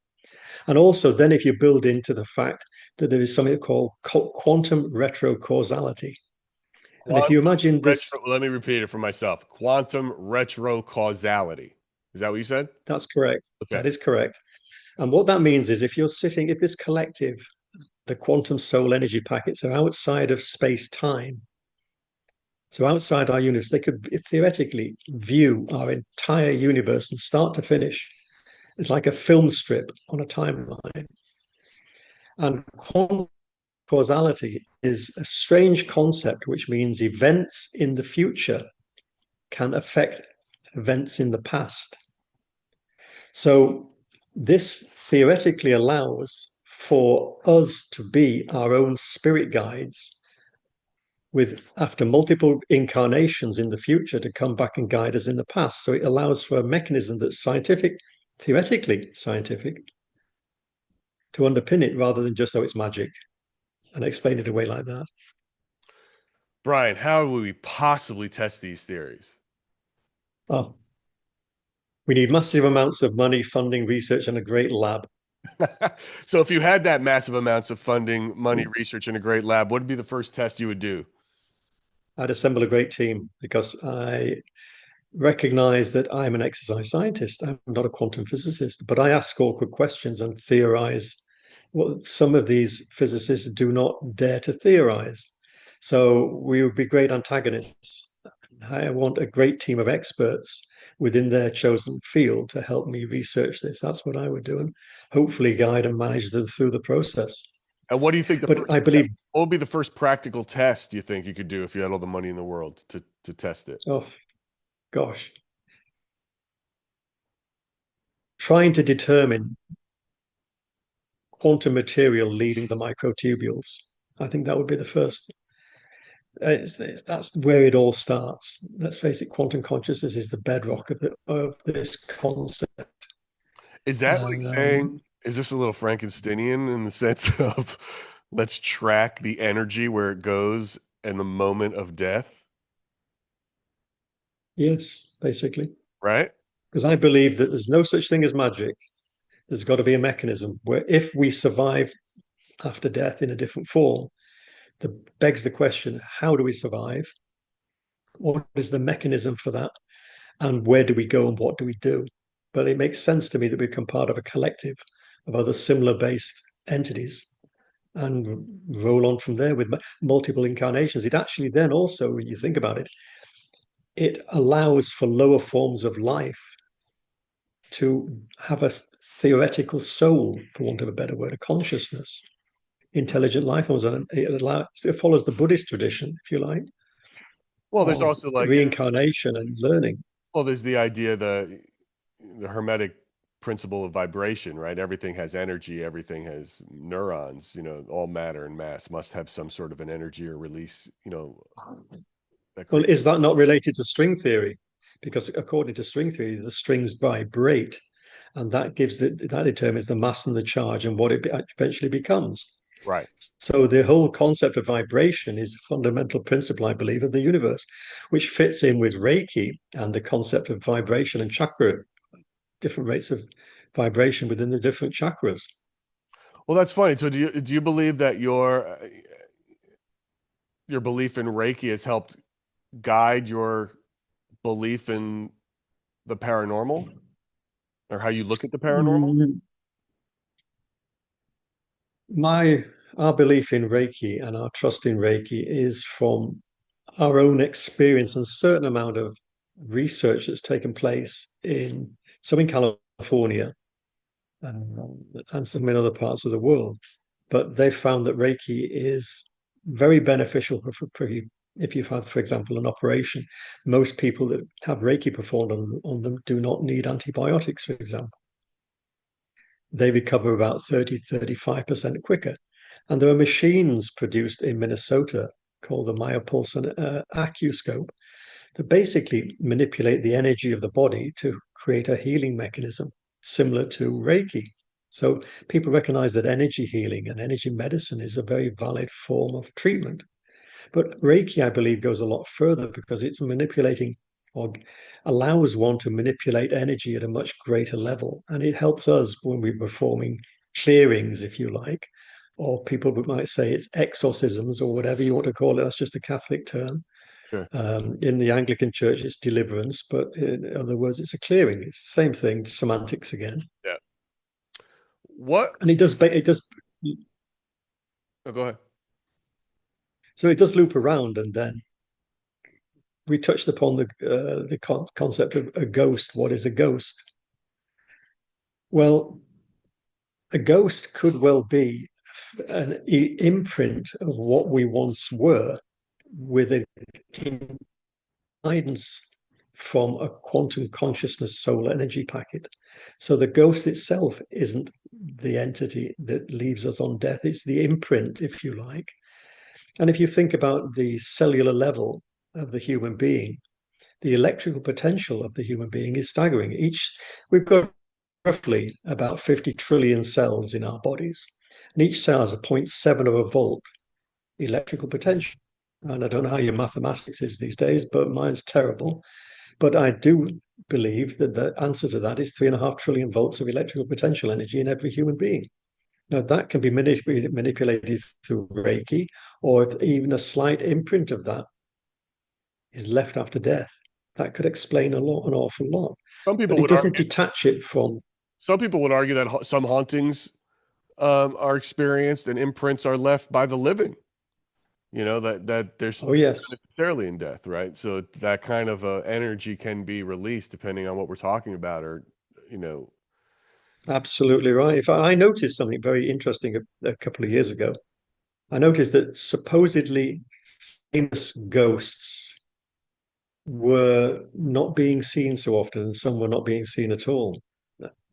And also, then if you build into the fact that there is something called quantum retrocausality. And if Quantum you imagine this, retro, let me repeat it for myself. Quantum retrocausality. Is that what you said? that's correct. Okay. That is correct. And what that means is if this collective, the quantum soul energy packets are outside of space time, so outside our universe, they could theoretically view our entire universe from start to finish. It's like a film strip on a timeline. And quantum causality is a strange concept, which means events in the future can affect events in the past. So this theoretically allows for us to be our own spirit guides with after multiple incarnations in the future to come back and guide us in the past. So it allows for a mechanism that's scientific, theoretically scientific, to underpin it rather than just, oh, it's magic and explain it away like that. Brian, how would we possibly test these theories? Oh, we need massive amounts of money, funding, research, and a great lab. So if you had that massive amounts of funding, money, research, and a great lab, what would be the first test you would do? I'd assemble a great team because I recognize that I'm an exercise scientist. I'm not a quantum physicist, but I ask awkward questions and theorize what some of these physicists do not dare to theorize. So we would be great antagonists. I want a great team of experts within their chosen field to help me research this. That's what I would do, and hopefully guide and manage them through the process. And what do you think the But first I believe, what would be the first practical test you think you could do if you had all the money in the world to test it? oh gosh, trying to determine quantum material leaving the microtubules. I think that would be the first. That's where it all starts. Let's face it, quantum consciousness is the bedrock of this concept. Is that like saying, is this a little Frankensteinian in the sense of let's track the energy where it goes in the moment of death? Yes, basically. Right? Because I believe that there's no such thing as magic. There's got to be a mechanism where if we survive after death in a different form, that begs the question, how do we survive? What is the mechanism for that? And where do we go and what do we do? But it makes sense to me that we become part of a collective of other similar based entities and roll on from there with multiple incarnations. It actually then also, when you think about it, it allows for lower forms of life to have a theoretical soul, for want of a better word, a consciousness, intelligent life forms. And it follows the Buddhist tradition, if you like, Well, there's of also like reincarnation and learning. well, there's the idea the hermetic principle of vibration, right? Everything has energy, everything has neurons, all matter and mass must have some sort of an energy or release, that Well, creates. is that not related to string theory? Because according to string theory, the strings vibrate. and that determines the mass and the charge and what it eventually becomes. Right. So the whole concept of vibration is a fundamental principle, I believe, of the universe, which fits in with Reiki and the concept of vibration and chakra, different rates of vibration within the different chakras. Well, that's funny. So do you believe that your belief in Reiki has helped guide your belief in the paranormal, or how you look at the paranormal? Mm, our belief in Reiki and our trust in Reiki is from our own experience and a certain amount of research that's taken place in some in California, and some in other parts of the world. But they found that Reiki is very beneficial for if you've had, for example, an operation. Most people that have Reiki performed on them do not need antibiotics, for example. They recover about 30-35% quicker. And there are machines produced in Minnesota called the Myopulse and Accuscope that basically manipulate the energy of the body to create a healing mechanism similar to Reiki. So people recognize that energy healing and energy medicine is a very valid form of treatment. But Reiki, I believe, goes a lot further because it's manipulating or allows one to manipulate energy at a much greater level. And it helps us when we're performing clearings, if you like, or people might say it's exorcisms or whatever you want to call it. That's just a Catholic term. Sure. In the Anglican Church, it's deliverance, but in other words, it's a clearing. It's the same thing, semantics again. Yeah. What? And it does. Oh, go ahead. So it does loop around, and then we touched upon the concept of a ghost. What is a ghost? Well, a ghost could well be an imprint of what we once were, with a guidance from a quantum consciousness solar energy packet. So the ghost itself isn't the entity that leaves us on death, it's the imprint, if you like. And if you think about the cellular level of the human being, the electrical potential of the human being is staggering. We've got roughly about 50 trillion cells in our bodies, and each cell has a 0.7 of a volt electrical potential. And I don't know how your mathematics is these days, but mine's terrible. But I do believe that the answer to that is 3.5 trillion volts of electrical potential energy in every human being. Now, that can be manipulated through Reiki, or if even a slight imprint of that is left after death. That could explain an awful lot. Some people But it would doesn't argue. detach it from. Some people would argue that some hauntings are experienced and imprints are left by the living. You know, that there's Oh, something not yes, necessarily in death, right? So that kind of energy can be released depending on what we're talking about, or you know. absolutely right. If I noticed something very interesting a couple of years ago, I noticed that supposedly famous ghosts were not being seen so often, and some were not being seen at all.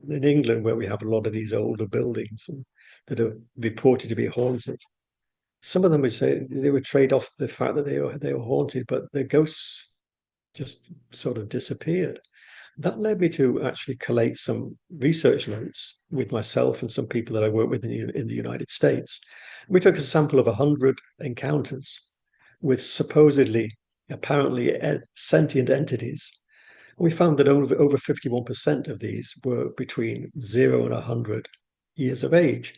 In England, where we have a lot of these older buildings that are reported to be haunted, some of them would say they would trade off the fact that they were haunted, but the ghosts just sort of disappeared. That led me to actually collate some research notes with myself and some people that I work with in the United States. We took a sample of 100 encounters with supposedly, apparently sentient entities. We found that over 51% of these were between 0 and 100 years of age.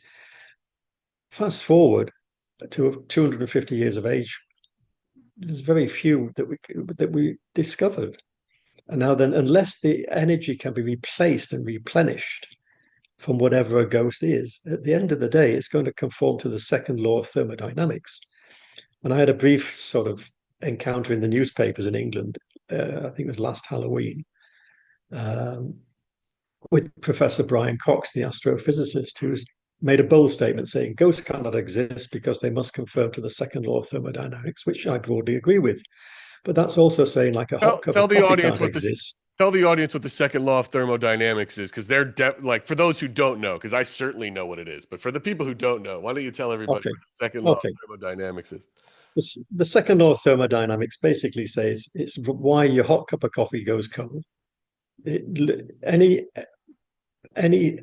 Fast forward to 250 years of age, there's very few that we discovered. And now then, unless the energy can be replaced and replenished from whatever a ghost is, at the end of the day, it's going to conform to the second law of thermodynamics. And I had a brief sort of encounter in the newspapers in England, I think it was last Halloween, um, with Professor Brian Cox, the astrophysicist, who's made a bold statement saying ghosts cannot exist because they must conform to the second law of thermodynamics, which I broadly agree with. But that's also saying like a hot cup Tell of the coffee audience can't what the exist. tell the audience what the second law of thermodynamics is, because they're like, for those who don't know, because I certainly know what it is, but for the people who don't know, why don't you tell everybody Okay. what the second law of Okay. thermodynamics is? The second law of thermodynamics basically says it's why your hot cup of coffee goes cold. Any any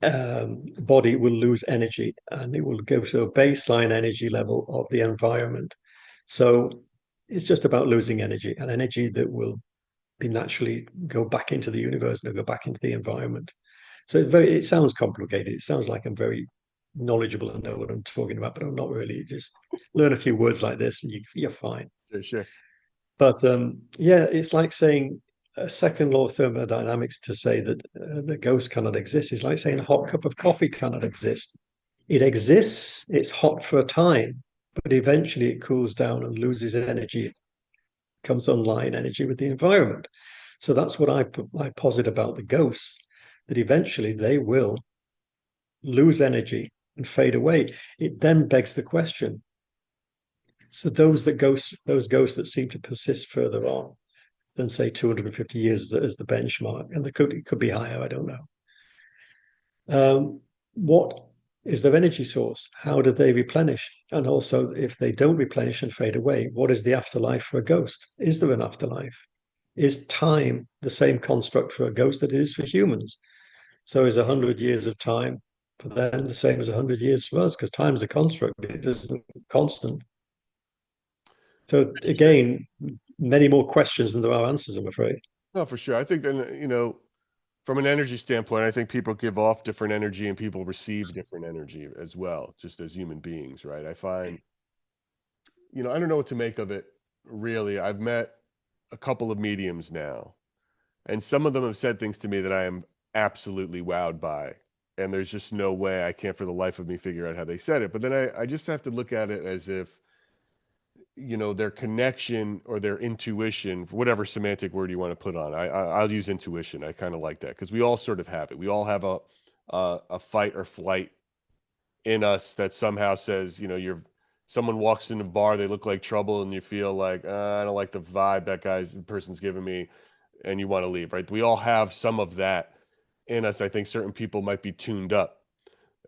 body will lose energy, and it will go to a baseline energy level of the environment. So it's just about losing energy, and energy that will be naturally go back into the universe and go back into the environment. So it sounds complicated. It sounds like I'm very knowledgeable and know what I'm talking about, but I'm not really. Just learn a few words like this, and you're fine. Sure, sure. But yeah, it's like saying a second law of thermodynamics to say that the ghost cannot exist is like saying a hot cup of coffee cannot exist. It exists, it's hot for a time, but eventually it cools down and loses energy, comes online energy with the environment. So that's what I posit about the ghosts, that eventually they will lose energy and fade away. It then begs the question. So those ghosts that seem to persist further on than say 250 years as the benchmark, and it could be higher. I don't know. What is their energy source? How do they replenish? And also, if they don't replenish and fade away, what is the afterlife for a ghost? Is there an afterlife? Is time the same construct for a ghost that it is for humans? So is 100 years of time for them the same as 100 years for us? Because time is a construct; it isn't constant. So again, many more questions than there are answers, I'm afraid. No, for sure. I think that, from an energy standpoint, I think people give off different energy and people receive different energy as well, just as human beings, right? I find, I don't know what to make of it really. I've met a couple of mediums now, and some of them have said things to me that I am absolutely wowed by. And there's just no way I can't for the life of me figure out how they said it. But then I just have to look at it as if, their connection or their intuition, whatever semantic word you want to put on. I'll use intuition. I kind of like that because we all sort of have it. We all have a fight or flight in us that somehow says, someone walks in a bar, they look like trouble, and you feel like, I don't like the vibe the person's giving me, and you want to leave, right? We all have some of that in us. I think certain people might be tuned up,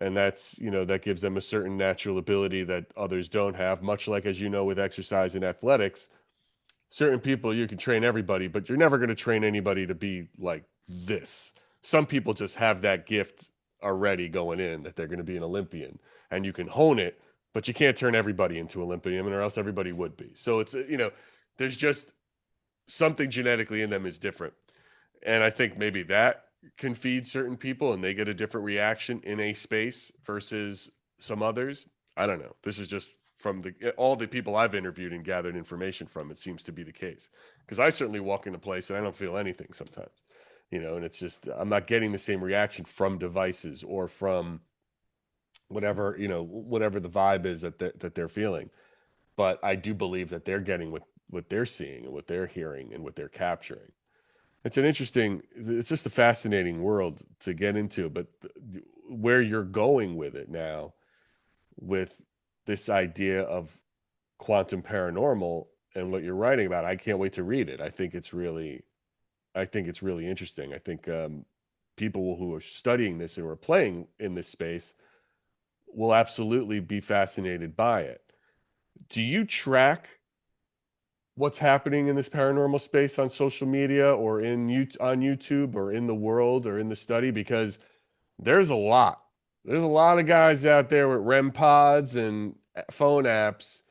and that's, that gives them a certain natural ability that others don't have, much like, as with exercise and athletics, certain people, you can train everybody, but you're never going to train anybody to be like this. Some people just have that gift already going in that they're going to be an Olympian, and you can hone it, but you can't turn everybody into Olympian, or else everybody would be. So it's, there's just something genetically in them is different. And I think maybe that can feed certain people and they get a different reaction in a space versus some others. I don't know. This is just from all the people I've interviewed and gathered information from. It seems to be the case, because I certainly walk into a place and I don't feel anything sometimes, and it's just, I'm not getting the same reaction from devices or from whatever, whatever the vibe is that they're feeling. But I do believe that they're getting what they're seeing and what they're hearing and what they're capturing. It's just a fascinating world to get into, but where you're going with it now, with this idea of quantum paranormal and what you're writing about, I can't wait to read it. I think it's really interesting. I think people who are studying this and who are playing in this space will absolutely be fascinated by it. Do you track what's happening in this paranormal space on social media or on YouTube or in the world or in the study? Because there's a lot of guys out there with REM pods and phone apps,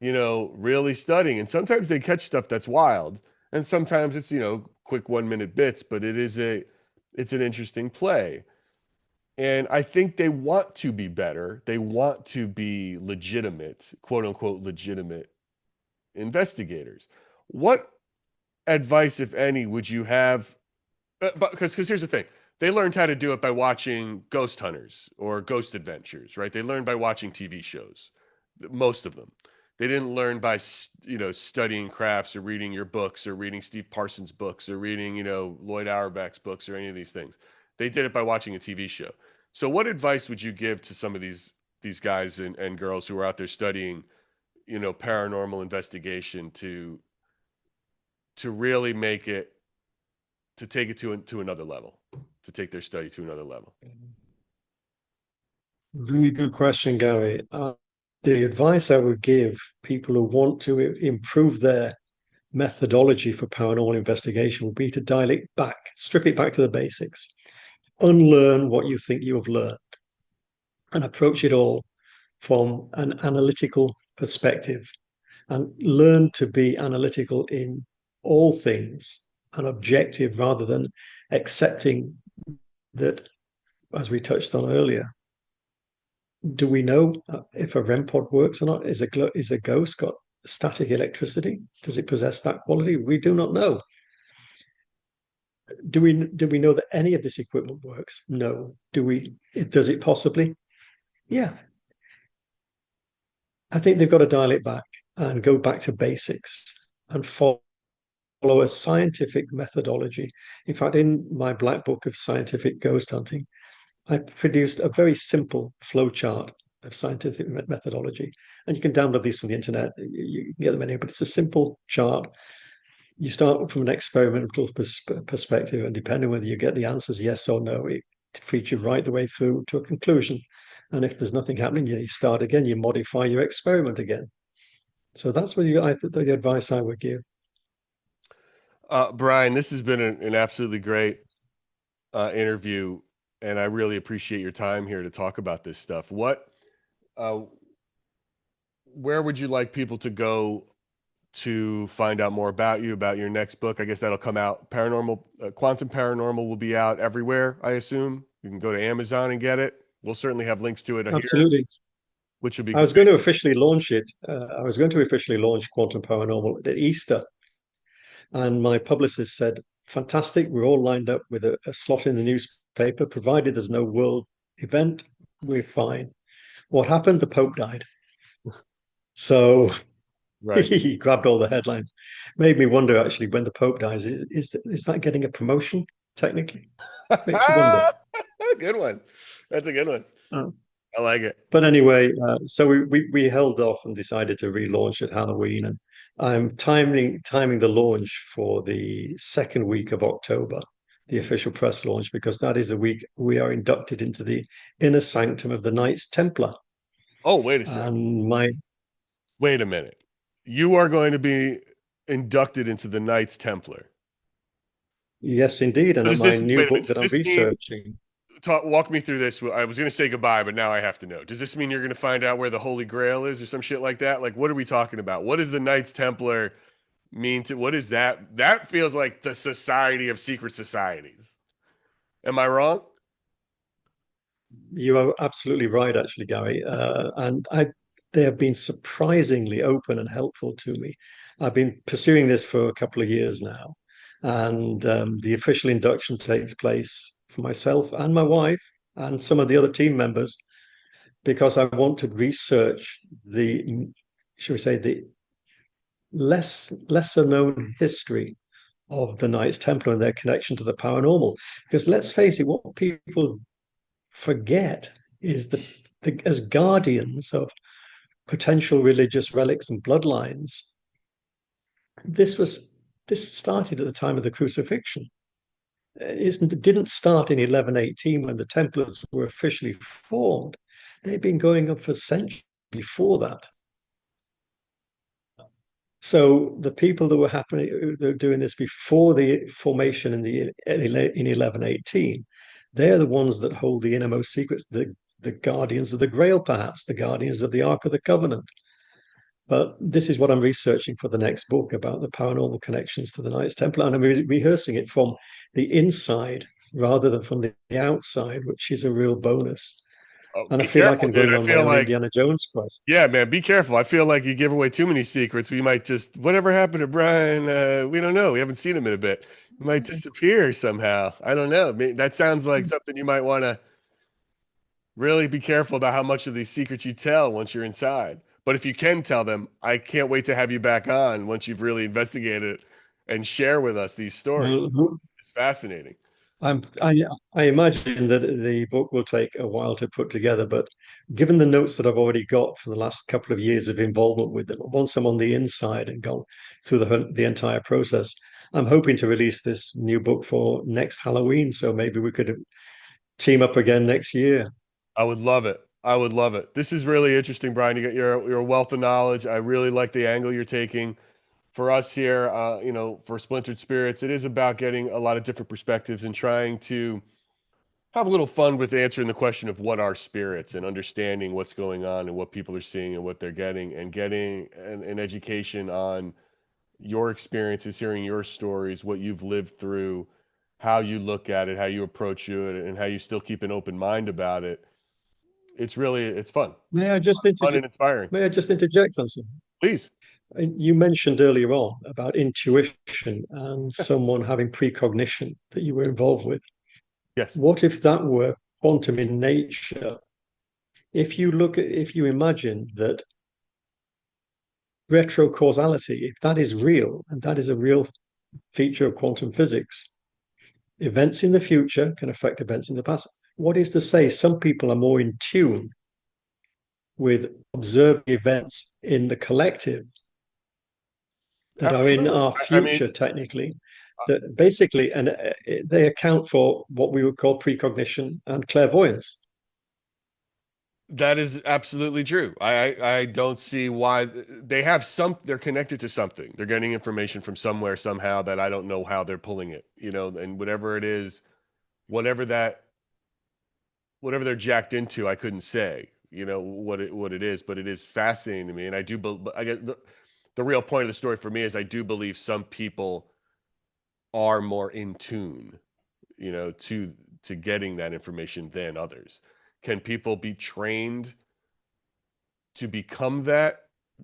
really studying. And sometimes they catch stuff that's wild. And sometimes it's, quick 1-minute bits, but it's an interesting play. And I think they want to be better. They want to be legitimate, quote unquote, legitimate investigators. What advice, if any, would you have? Because here's the thing. They learned how to do it by watching Ghost Hunters or Ghost Adventures, right? They learned by watching TV shows, most of them. They didn't learn by, studying crafts or reading your books or reading Steve Parsons' books or reading, Lloyd Auerbach's books or any of these things. They did it by watching a TV show. So what advice would you give to some of these guys and girls who are out there studying, paranormal investigation to really make it, to take it to another level, to take their study to another level? Really good question, Gary. The advice I would give people who want to improve their methodology for paranormal investigation would be to dial it back, strip it back to the basics. unlearn what you think you have learned and approach it all from an analytical perspective and learn to be analytical in all things and objective rather than accepting that, as we touched on earlier. Do we know if a REM pod works or not? Is a ghost got static electricity? Does it possess that quality? We do not know. Do we know that any of this equipment works? No. Does it possibly? Yeah. I think they've got to dial it back and go back to basics and follow a scientific methodology. In fact, in my black book of scientific ghost hunting, I produced a very simple flow chart of scientific methodology. And you can download these from the internet. You can get them anywhere, but it's a simple chart. You start from an experimental perspective, and depending whether you get the answers yes or no, it feeds you right the way through to a conclusion. And if there's nothing happening, you start again, you modify your experiment again. So that's what the advice I would give. Brian, this has been an absolutely great interview, and I really appreciate your time here to talk about this stuff. Uh, where would you like people to go to find out more about you, about your next book? I guess that'll come out. Quantum Paranormal will be out everywhere, I assume. You can go to Amazon and get it. We'll certainly have links to it here, Absolutely. which will be I was great. going to officially launch it. I was going to officially launch Quantum Paranormal at Easter. And my publicist said, fantastic, we're all lined up with a slot in the newspaper, provided there's no world event, we're fine. What happened? The Pope died. So Right. he grabbed all the headlines. Made me wonder, actually, when the Pope dies, is that getting a promotion, technically? Makes you wonder. Good one. That's a good one. Uh, I like it. But anyway, so we held off and decided to relaunch at Halloween, and I'm timing the launch for the second week of October, the official press launch, because that is the week we are inducted into the inner sanctum of the Knights Templar. Oh, wait a second. And Wait a minute. You are going to be inducted into the Knights Templar. yes, indeed, So and does my this new wait a minute? book Does that I'm this mean researching. walk me through this? I was going to say goodbye, but now I have to know. Does this mean you're going to find out where the Holy Grail is or some shit like that? Like, what are we talking about? What does the Knights Templar mean to? What is that? That feels like the Society of Secret Societies. Am I wrong? You are absolutely right, actually, Gary. They have been surprisingly open and helpful to me. I've been pursuing this for a couple of years now, and the official induction takes place for myself and my wife and some of the other team members because I want to research shall we say, the lesser known history of the Knights Templar and their connection to the paranormal. Because let's face it, what people forget is that as guardians of potential religious relics and bloodlines, this started at the time of the crucifixion. It didn't start in 1118 when the Templars were officially formed. They've been going on for centuries before that. So the people that were doing this before the formation in 1118, they're the ones that hold the innermost secrets, the guardians of the Grail, perhaps the guardians of the Ark of the Covenant. But this is what I'm researching for the next book about the paranormal connections to the Knights Templar, and I'm rehearsing it from the inside rather than from the outside, which is a real bonus. Oh, And I be feel like careful, I'm dude. going I on my feel own like, Indiana Jones quest. yeah, man, be careful. I feel like you give away too many secrets. We might just, whatever happened to Brian? We don't know. We haven't seen him in a bit. He might disappear somehow. I don't know. That sounds like something you might want to really be careful about how much of these secrets you tell once you're inside. But if you can tell them, I can't wait to have you back on once you've really investigated it and share with us these stories. Well, It's fascinating. I'm, I, I imagine that the book will take a while to put together, but given the notes that I've already got for the last couple of years of involvement with them, once I'm on the inside and gone through the entire process, I'm hoping to release this new book for next Halloween. So maybe we could team up again next year. I would love it. I would love it. This is really interesting, Brian. You got your wealth of knowledge. I really like the angle you're taking. For us here, for Splintered Spirits, it is about getting a lot of different perspectives and trying to have a little fun with answering the question of what are spirits and understanding what's going on and what people are seeing and what they're getting, and getting an education on your experiences, hearing your stories, what you've lived through, how you look at it, how you approach it, and how you still keep an open mind about it. It's fun. May I just Fun interject? and inspiring. May I just interject on something? Please. You mentioned earlier on about intuition and someone having precognition that you were involved with. Yes. What if that were quantum in nature? If you imagine that retrocausality, if that is real, and that is a real feature of quantum physics, events in the future can affect events in the past. What is to say some people are more in tune with observing events in the collective that are in Absolutely. our I mean, future, technically, that basically, and they account for what we would call precognition and clairvoyance. that is absolutely true. I don't see why they're connected to something. They're getting information from somewhere, somehow, that I don't know how they're pulling it, and whatever it is, whatever they're jacked into, I couldn't say, what it is, but it is fascinating to me. And I get the real point of the story for me is I do believe some people are more in tune, to getting that information than others. Can people be trained to become that?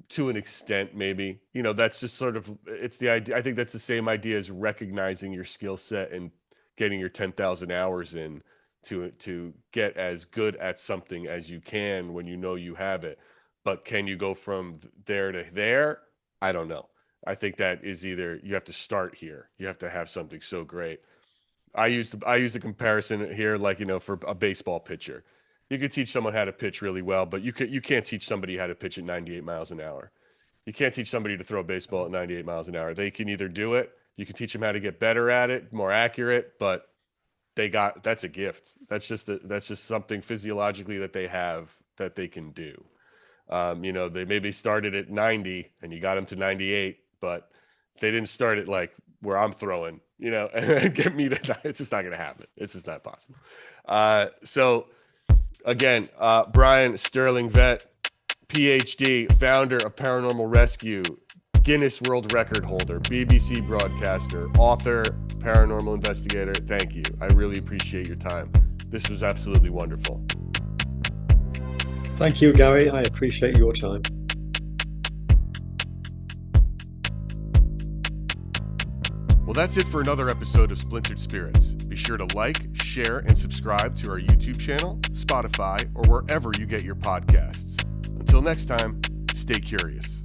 To an extent, maybe. That's just sort of, it's the idea. I think that's the same idea as recognizing your skill set and getting your 10,000 hours in to get as good at something as you can when you have it. But can you go from there to there? I don't know. I think that is either you have to start here. You have to have something so great. I use the comparison here, like, for a baseball pitcher. You could teach someone how to pitch really well, but you can't teach somebody how to pitch at 98 miles an hour. You can't teach somebody to throw a baseball at 98 miles an hour. They can either do it, you can teach them how to get better at it, more accurate, but that's a gift. That's just something physiologically that they have that they can do. They maybe started at 90 and you got them to 98, but they didn't start at like where I'm throwing, and get me to, it's just not going to happen. It's just not possible. So again, Brian Sterling-Vete, PhD, founder of Paranormal Rescue, Guinness World Record holder, BBC broadcaster, author, paranormal investigator. Thank you. I really appreciate your time. This was absolutely wonderful. Thank you, Gary. I appreciate your time. Well, that's it for another episode of Splintered Spirits. Be sure to like, share, and subscribe to our YouTube channel, Spotify, or wherever you get your podcasts. Until next time, stay curious.